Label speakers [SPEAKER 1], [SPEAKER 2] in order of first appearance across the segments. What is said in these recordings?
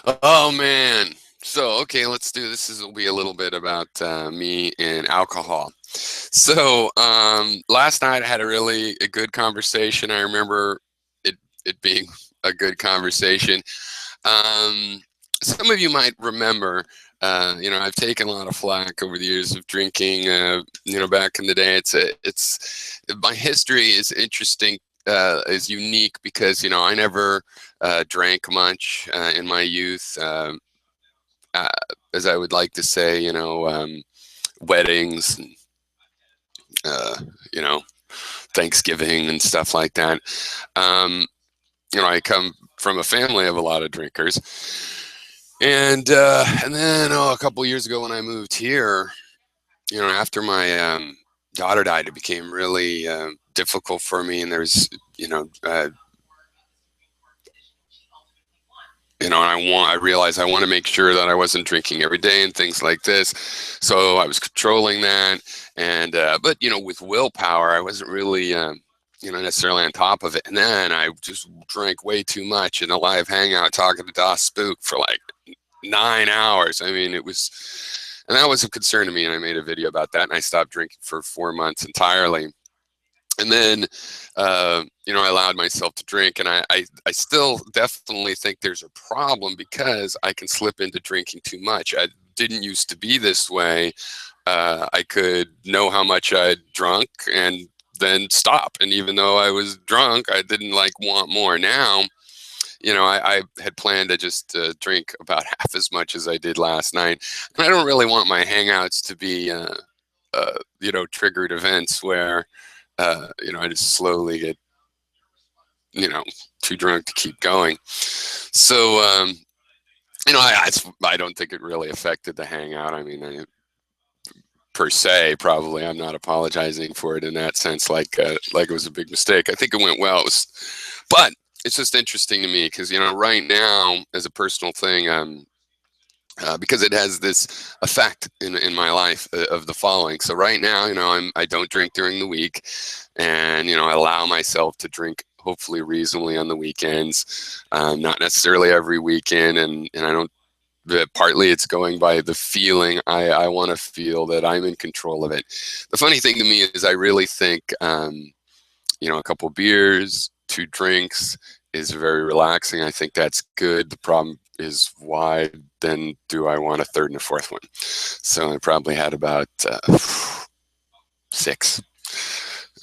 [SPEAKER 1] Oh man. So okay, let's do this. This will be a little bit about me and alcohol. So last night I had a good conversation. I remember it being a good conversation. Um, some of you might remember. I've taken a lot of flack over the years of drinking. Back in the day, it's my history is interesting, is unique because I never drank much in my youth. Uh, as I would like to say, weddings, and, uh, you know, Thanksgiving and stuff like that. Um, I come from a family of a lot of drinkers, and then a couple years ago when I moved here, after my daughter died, it became really difficult for me, and there's and I realized I want to make sure that I wasn't drinking every day and things like this. So I was controlling that, and but with willpower, I wasn't really necessarily on top of it. And then I just drank way too much in a live hangout talking to Das Spook for like 9 hours. I mean, it was, and that was a concern to me. And I made a video about that, and I stopped drinking for 4 months entirely. And then I allowed myself to drink, and I still definitely think there's a problem because I can slip into drinking too much. I didn't used to be this way. I could know how much I'd drunk and then stop, and even though I was drunk, I didn't like want more. Now I had planned to just drink about half as much as I did last night, and I don't really want my hangouts to be triggered events where I just slowly get, you know, too drunk to keep going. So, I don't think it really affected the hangout. I mean, per se, probably I'm not apologizing for it in that sense, like it was a big mistake. I think it went well. But it's just interesting to me because right now, as a personal thing, because it has this effect in my life of the following. So right now, I don't drink during the week, and I allow myself to drink hopefully reasonably on the weekends, not necessarily every weekend, and I don't. Partly it's going by the feeling I want to feel that I'm in control of it. The funny thing to me is I really think a couple beers, two drinks is very relaxing. I think that's good. The problem is why then do I want a third and a fourth one? So I probably had about six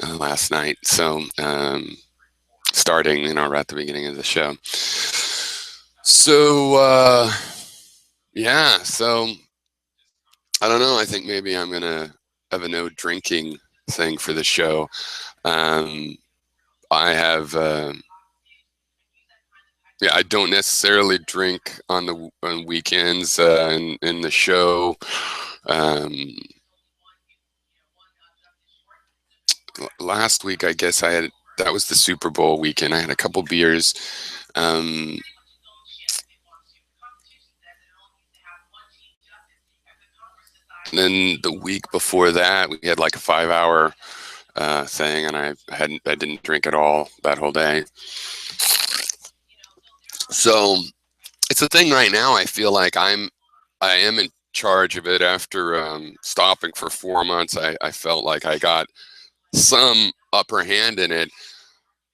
[SPEAKER 1] last night. So starting, right at the beginning of the show. So yeah, so I don't know. I think maybe I'm gonna have a no drinking thing for the show. Um, I have. Yeah, I don't necessarily drink on weekends in the show. Um, Last week, I guess that was the Super Bowl weekend. I had a couple beers. Um, and then the week before that, we had like a 5 hour thing, and I didn't drink at all that whole day. So it's a thing right now. I feel like I am in charge of it after stopping for 4 months. I felt like I got some upper hand in it,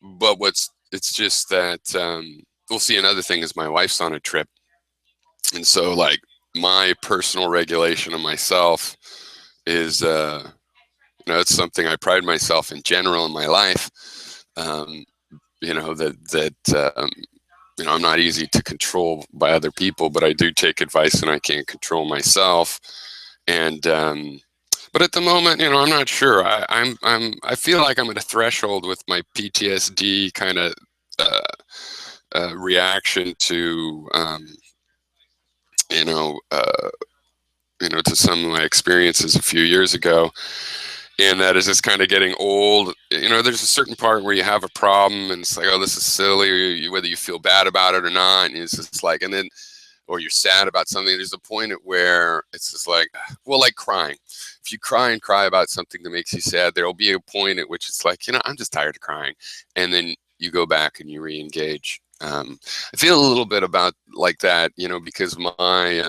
[SPEAKER 1] but it's just that we'll see. Another thing is my wife's on a trip, and so like my personal regulation of myself is it's something I pride myself in general in my life. Um, that I'm not easy to control by other people, but I do take advice and I can't control myself. And but at the moment, I'm not sure. I feel like I'm at a threshold with my PTSD kind of uh, reaction to you know uh, to some of my experiences a few years ago, and that is just kind of getting old. There's a certain part where you have a problem, and it's like, oh, this is silly, or whether you feel bad about it or not. And it's just like, and then, or you're sad about something. There's a point at where it's just like, well, like crying. If you cry and cry about something that makes you sad, there will be a point at which it's like, I'm just tired of crying, and then you go back and you re-engage. I feel a little bit about like that, because my,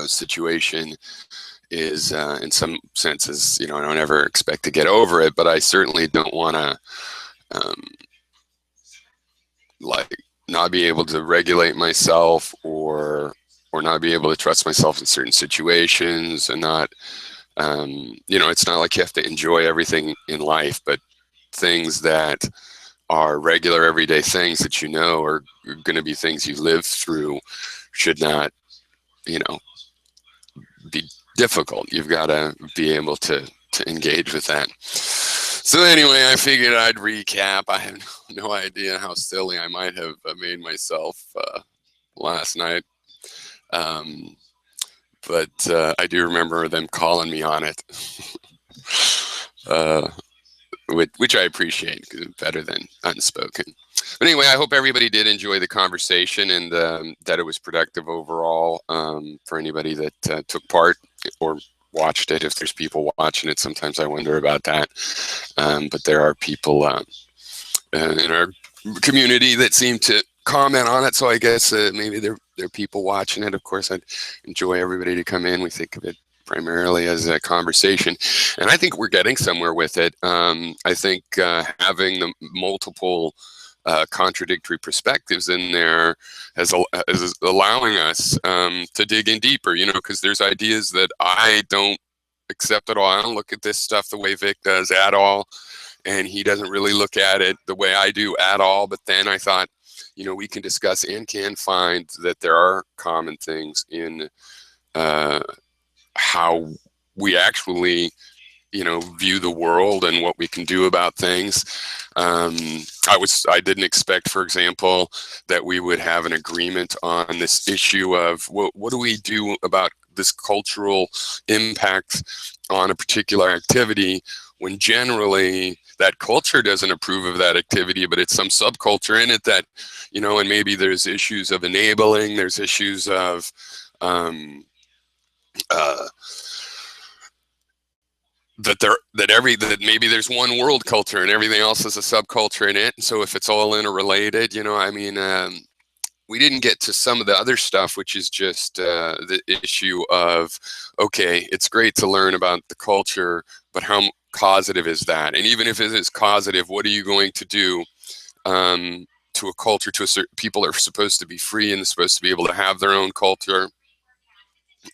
[SPEAKER 1] situation is, in some senses, I don't ever expect to get over it, but I certainly don't want to, um, like, not be able to regulate myself, or not be able to trust myself in certain situations, and not, it's not like you have to enjoy everything in life, but things that are regular everyday things that are going to be things you live through should not, you know, be difficult. You've got to be able to engage with that. So anyway, I figured I'd recap. I have no idea how silly I might have made myself last night. Um, but I do remember them calling me on it, uh, which I appreciate, because it's better than unspoken. But anyway, I hope everybody did enjoy the conversation, and that it was productive overall, for anybody that took part or watched it. If there's people watching it, sometimes I wonder about that. But there are people in our community that seem to comment on it, so I guess maybe they're people watching it. Of course, I'd enjoy everybody to come in. We think of it primarily as a conversation, and I think we're getting somewhere with it. I think having the multiple contradictory perspectives in there is allowing us to dig in deeper, because there's ideas that I don't accept at all. I don't look at this stuff the way Vic does at all, and he doesn't really look at it the way I do at all. But then I thought, we can discuss and can find that there are common things in how we actually, view the world and what we can do about things. I didn't expect, for example, that we would have an agreement on this issue of what do we do about this cultural impact on a particular activity, when generally that culture doesn't approve of that activity, but it's some subculture in it that, and maybe there's issues of enabling, there's issues of, that maybe there's one world culture and everything else is a subculture in it. And so if it's all interrelated, we didn't get to some of the other stuff, which is just the issue of, okay, it's great to learn about the culture, but how causative is that? And even if it is causative, what are you going to do to a culture? To a certain people are supposed to be free and supposed to be able to have their own culture.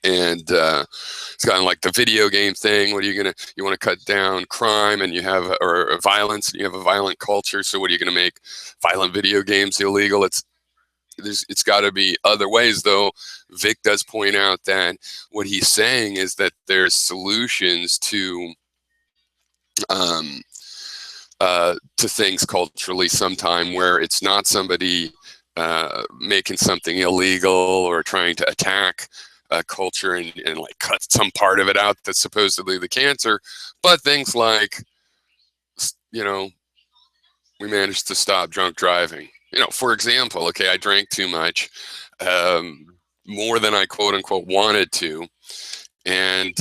[SPEAKER 1] And it's kind of like the video game thing. What are you want to cut down crime, and you have, or violence, and you have a violent culture. So what are you going to make violent video games illegal? It's got to be other ways, though. Vic does point out that what he's saying is that there's solutions to things culturally sometime, where it's not somebody making something illegal or trying to attack culture and like cut some part of it out that's supposedly the cancer, but things like, we managed to stop drunk driving. For example, okay, I drank too much, more than I quote unquote wanted to, and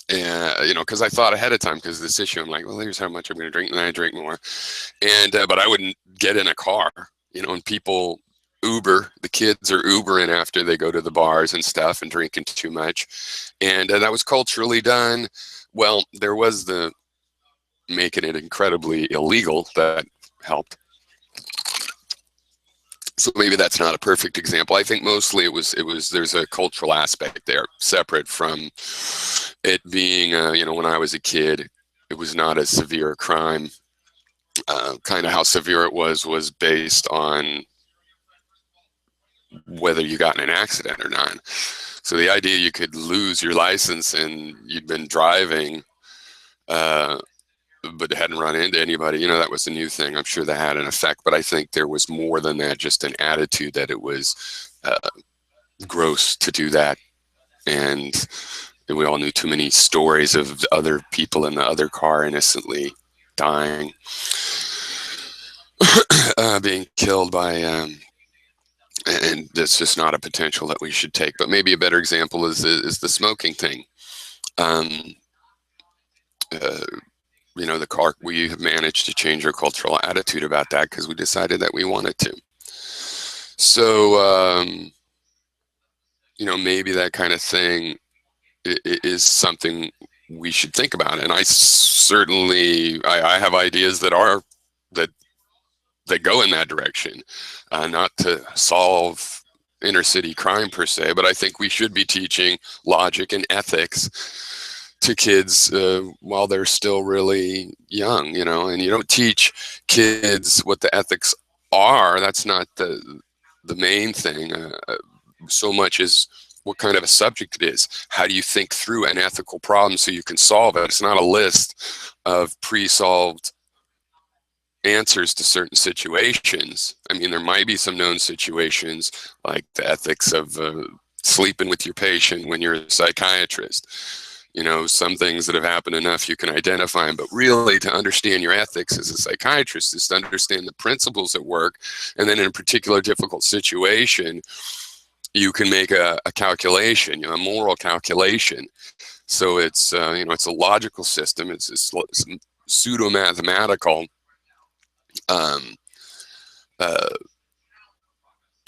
[SPEAKER 1] because I thought ahead of time, because this issue, I'm like, well, here's how much I'm going to drink, and then I drink more, and but I wouldn't get in a car, and people Uber, the kids are Ubering after they go to the bars and stuff and drinking too much, and that was culturally done. Well, there was the making it incredibly illegal that helped. So maybe that's not a perfect example. I think mostly it was there's a cultural aspect there, separate from it being when I was a kid, it was not a severe crime. Kind of how severe it was based on whether you got in an accident or not. So the idea you could lose your license and you'd been driving, but hadn't run into anybody, that was a new thing. I'm sure that had an effect, but I think there was more than that, just an attitude that it was gross to do that. And we all knew too many stories of other people in the other car innocently dying, being killed by and that's just not a potential that we should take. But maybe a better example is the smoking thing. we have managed to change our cultural attitude about that because we decided that we wanted to. So, maybe that kind of thing is something we should think about. And I have ideas that go in that direction, not to solve inner city crime per se, but I think we should be teaching logic and ethics to kids while they're still really young, and you don't teach kids what the ethics are. That's not the main thing. So much as what kind of a subject it is. How do you think through an ethical problem so you can solve it? It's not a list of pre-solved answers to certain situations. I mean, there might be some known situations like the ethics of sleeping with your patient when you're a psychiatrist. Some things that have happened enough you can identify them, but really to understand your ethics as a psychiatrist is to understand the principles at work, and then in a particular difficult situation, you can make a calculation, a moral calculation. So it's it's a logical system. It's this pseudo-mathematical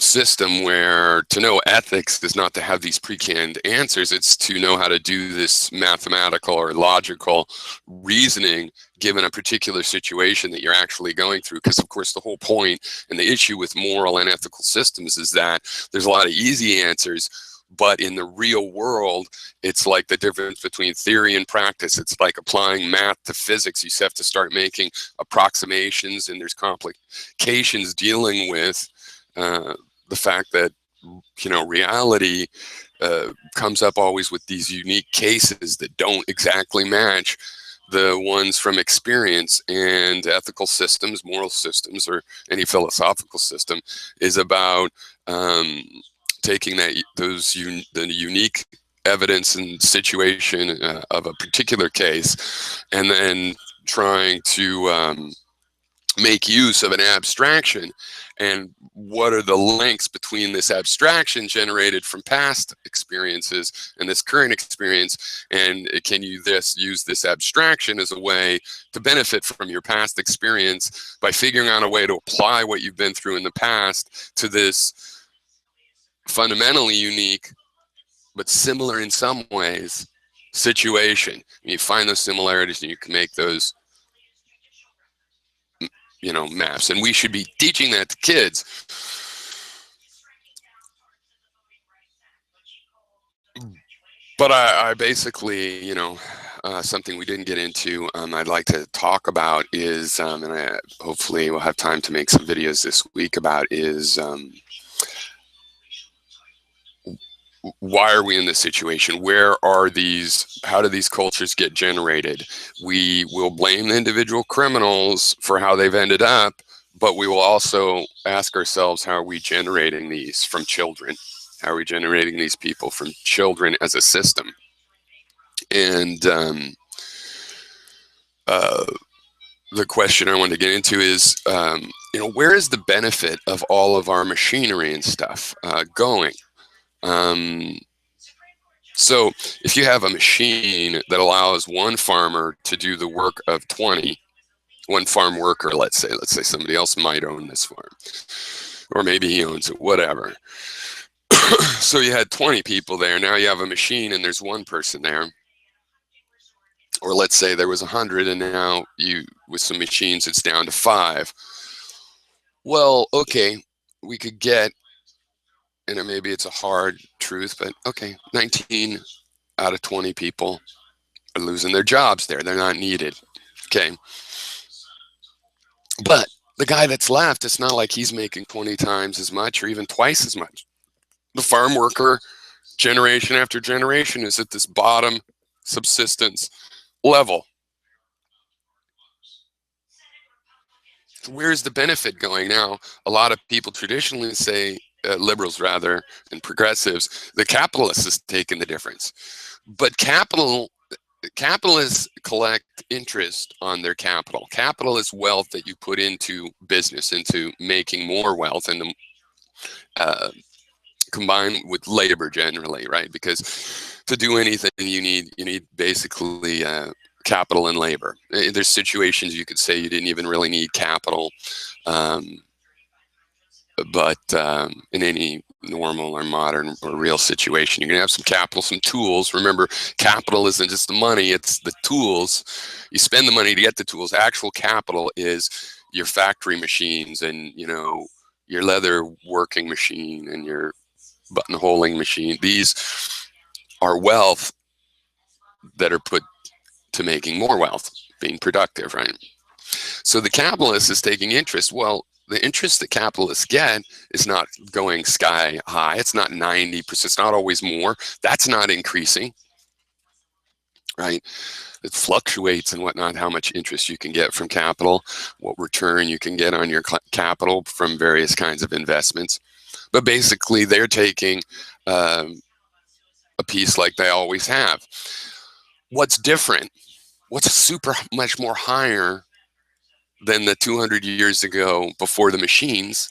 [SPEAKER 1] system where to know ethics is not to have these pre-canned answers. It's to know how to do this mathematical or logical reasoning given a particular situation that you're actually going through. Because of course the whole point and the issue with moral and ethical systems is that there's a lot of easy answers, but in the real world, it's like the difference between theory and practice. It's like applying math to physics. You have to start making approximations, and there's complications dealing with the fact that reality comes up always with these unique cases that don't exactly match the ones from experience. And ethical systems, moral systems, or any philosophical system is about taking the unique evidence and situation of a particular case, and then trying to make use of an abstraction. And what are the links between this abstraction generated from past experiences and this current experience? And can you use this abstraction as a way to benefit from your past experience by figuring out a way to apply what you've been through in the past to this fundamentally unique but similar in some ways situation? And you find those similarities and you can make those maps. And we should be teaching that to kids. But I basically, something we didn't get into, I'd like to talk about is, and I hopefully we'll have time to make some videos this week about, is why are we in this situation? How do these cultures get generated? We will blame the individual criminals for how they've ended up, but we will also ask ourselves, how are we generating these from children? How are we generating these people from children as a system? And the question I wanted to get into is, where is the benefit of all of our machinery and stuff going? So if you have a machine that allows one farmer to do the work of 20, one farm worker, let's say somebody else might own this farm, or maybe he owns it, whatever. So you had 20 people there. Now you have a machine and there's one person there. Or let's say there was 100 and now with some machines, it's down to 5. Well, okay, we could get, and maybe it's a hard truth, but okay, 19 out of 20 people are losing their jobs there. They're not needed. Okay. But the guy that's left, it's not like he's making 20 times as much or even twice as much. The farm worker, generation after generation, is at this bottom subsistence level. Where's the benefit going now? A lot of people traditionally say, liberals rather, and progressives, the capitalist has taken the difference. But capitalists collect interest on their capital. Capital is wealth that you put into business, into making more wealth, and combined with labor generally, right? Because to do anything, you need basically capital and labor. There's situations you could say you didn't even really need capital, um, but in any normal or modern or real situation, you're going to have some capital, some tools. Remember, capital isn't just the money, it's the tools. You spend the money to get the tools. Actual capital is your factory machines and, your leather working machine and your buttonholing machine. These are wealth that are put to making more wealth, being productive, right? So the capitalist is taking interest. Well, the interest that capitalists get is not going sky high. It's not 90%. It's not always more. That's not increasing, right? It fluctuates and whatnot, how much interest you can get from capital, what return you can get on your capital from various kinds of investments. But basically, they're taking a piece like they always have. What's different? What's super much more higher than the 200 years ago before the machines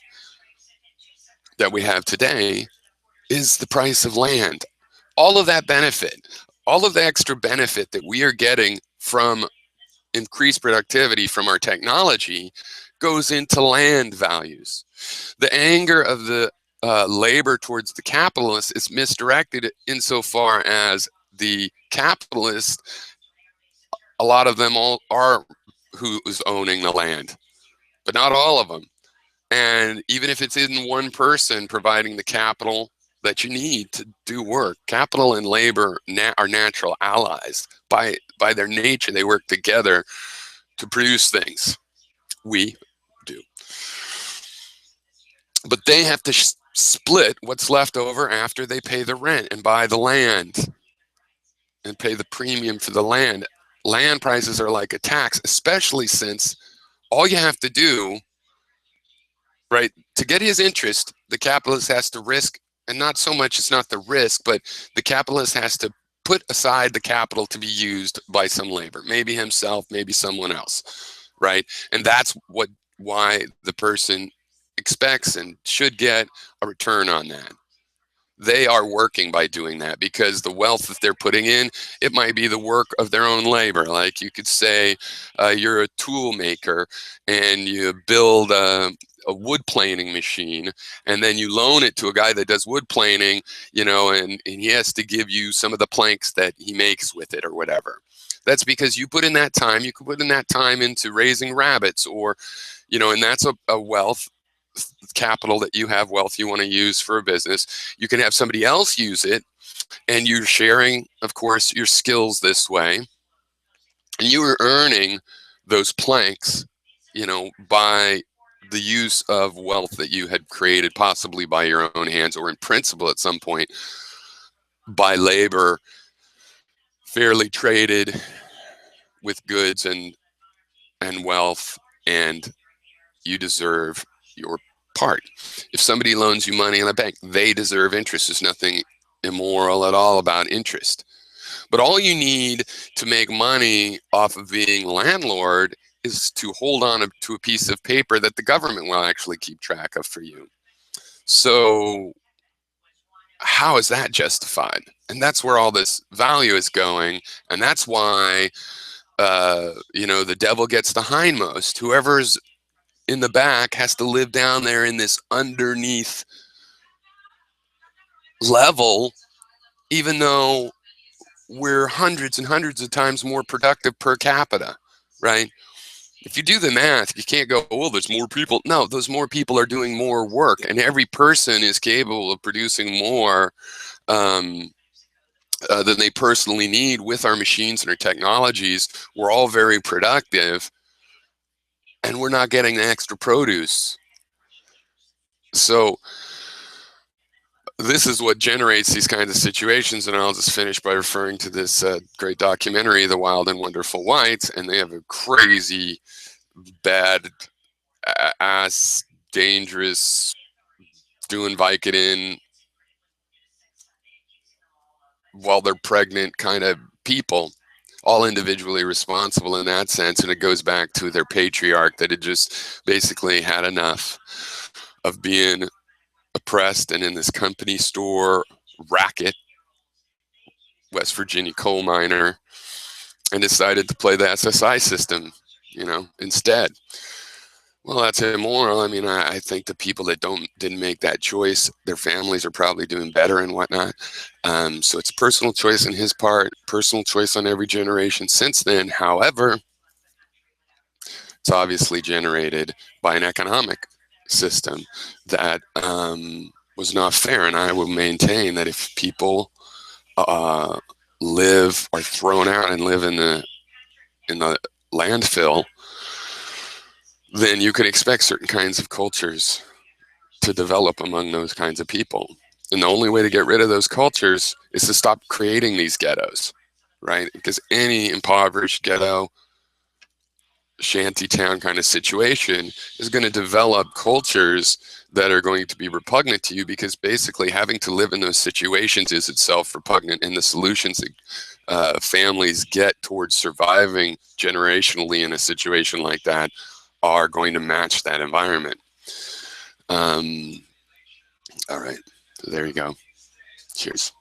[SPEAKER 1] that we have today is the price of land. All of that benefit, all of the extra benefit that we are getting from increased productivity from our technology goes into land values. The anger of the labor towards the capitalist is misdirected insofar as the capitalist, a lot of them all are who's owning the land, but not all of them. And even if it's in one person providing the capital that you need to do work, capital and labor are natural allies. By their nature, they work together to produce things. We do. But they have to split what's left over after they pay the rent and buy the land and pay the premium for the land. Land prices are like a tax, especially since all you have to do, right, to get his interest, the capitalist has to risk, and not so much it's not the risk, but the capitalist has to put aside the capital to be used by some labor, maybe himself, maybe someone else, right? And that's why the person expects and should get a return on that. They are working by doing that because the wealth that they're putting in, it might be the work of their own labor. Like you could say you're a tool maker and you build a wood planing machine and then you loan it to a guy that does wood planing, and he has to give you some of the planks that he makes with it or whatever. That's because you put in that time. You could put in that time into raising rabbits or, and that's a wealth capital that you have, wealth you want to use for a business. You can have somebody else use it and you're sharing, of course, your skills this way. And you are earning those planks, by the use of wealth that you had created, possibly by your own hands or in principle at some point by labor fairly traded with goods and wealth, and you deserve your part. If somebody loans you money in a bank, they deserve interest. There's nothing immoral at all about interest. But all you need to make money off of being landlord is to hold on to a piece of paper that the government will actually keep track of for you. So how is that justified? And that's where all this value is going. And that's why, the devil gets the hindmost. Whoever's in the back has to live down there in this underneath level, even though we're hundreds and hundreds of times more productive per capita, right? If you do the math, you can't go, oh, there's more people. No, those more people are doing more work, and every person is capable of producing more than they personally need with our machines and our technologies. We're all very productive, and we're not getting the extra produce. So this is what generates these kinds of situations, and I'll just finish by referring to this great documentary, The Wild and Wonderful Whites, and they have a crazy, bad, ass, dangerous, doing Vicodin while they're pregnant kind of people, all individually responsible in that sense, and it goes back to their patriarch that had just basically had enough of being oppressed and in this company store racket, West Virginia coal miner, and decided to play the SSI system, instead. Well, that's immoral. I mean, I think the people that didn't make that choice, their families are probably doing better and whatnot. So it's a personal choice on his part, personal choice on every generation since then. However, it's obviously generated by an economic system that was not fair. And I will maintain that if people uh, live or thrown out and live in the landfill, then you can expect certain kinds of cultures to develop among those kinds of people. And the only way to get rid of those cultures is to stop creating these ghettos, right? Because any impoverished ghetto, shanty town kind of situation is going to develop cultures that are going to be repugnant to you, because basically having to live in those situations is itself repugnant, and the solutions that families get towards surviving generationally in a situation like that are going to match that environment. Um, all right, so there you go. Cheers.